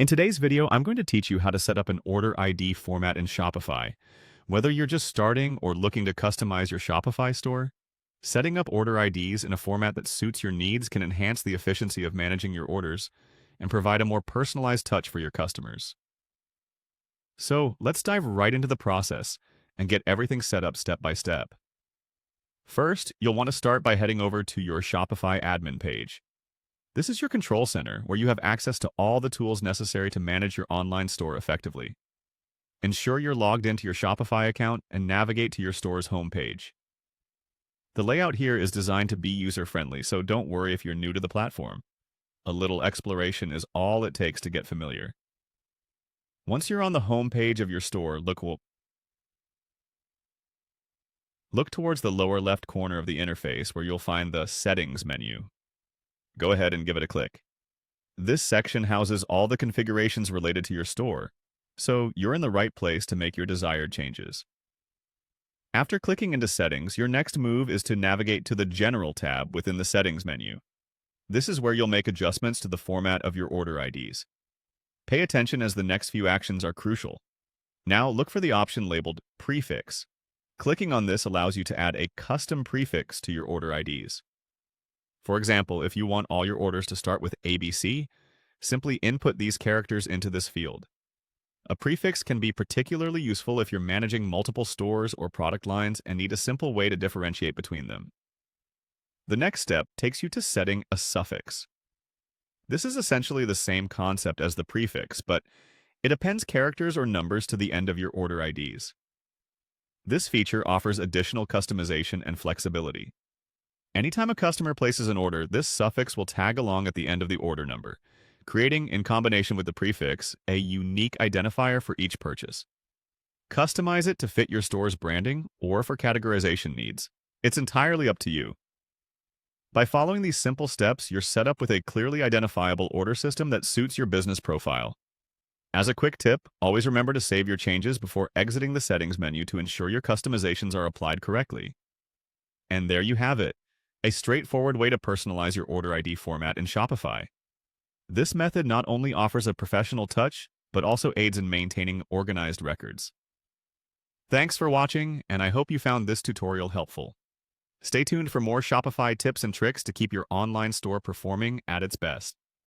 In today's video, I'm going to teach you how to set up an order ID format in Shopify. Whether you're just starting or looking to customize your Shopify store, setting up order IDs in a format that suits your needs can enhance the efficiency of managing your orders and provide a more personalized touch for your customers. So let's dive right into the process and get everything set up step by step. First, you'll want to start by heading over to your Shopify admin page. This is your control center where you have access to all the tools necessary to manage your online store effectively. Ensure you're logged into your Shopify account and navigate to your store's homepage. The layout here is designed to be user-friendly, so don't worry if you're new to the platform. A little exploration is all it takes to get familiar. Once you're on the homepage of your store, look towards the lower left corner of the interface where you'll find the Settings menu. Go ahead and give it a click. This section houses all the configurations related to your store, so you're in the right place to make your desired changes. After clicking into Settings, your next move is to navigate to the General tab within the Settings menu. This is where you'll make adjustments to the format of your order IDs. Pay attention as the next few actions are crucial. Now look for the option labeled Prefix. Clicking on this allows you to add a custom prefix to your order IDs. For example, if you want all your orders to start with ABC, simply input these characters into this field. A prefix can be particularly useful if you're managing multiple stores or product lines and need a simple way to differentiate between them. The next step takes you to setting a suffix. This is essentially the same concept as the prefix, but it appends characters or numbers to the end of your order IDs. This feature offers additional customization and flexibility. Anytime a customer places an order, this suffix will tag along at the end of the order number, creating, in combination with the prefix, a unique identifier for each purchase. Customize it to fit your store's branding or for categorization needs. It's entirely up to you. By following these simple steps, you're set up with a clearly identifiable order system that suits your business profile. As a quick tip, always remember to save your changes before exiting the Settings menu to ensure your customizations are applied correctly. And there you have it. A straightforward way to personalize your order ID format in Shopify. This method not only offers a professional touch, but also aids in maintaining organized records. Thanks for watching, and I hope you found this tutorial helpful. Stay tuned for more Shopify tips and tricks to keep your online store performing at its best.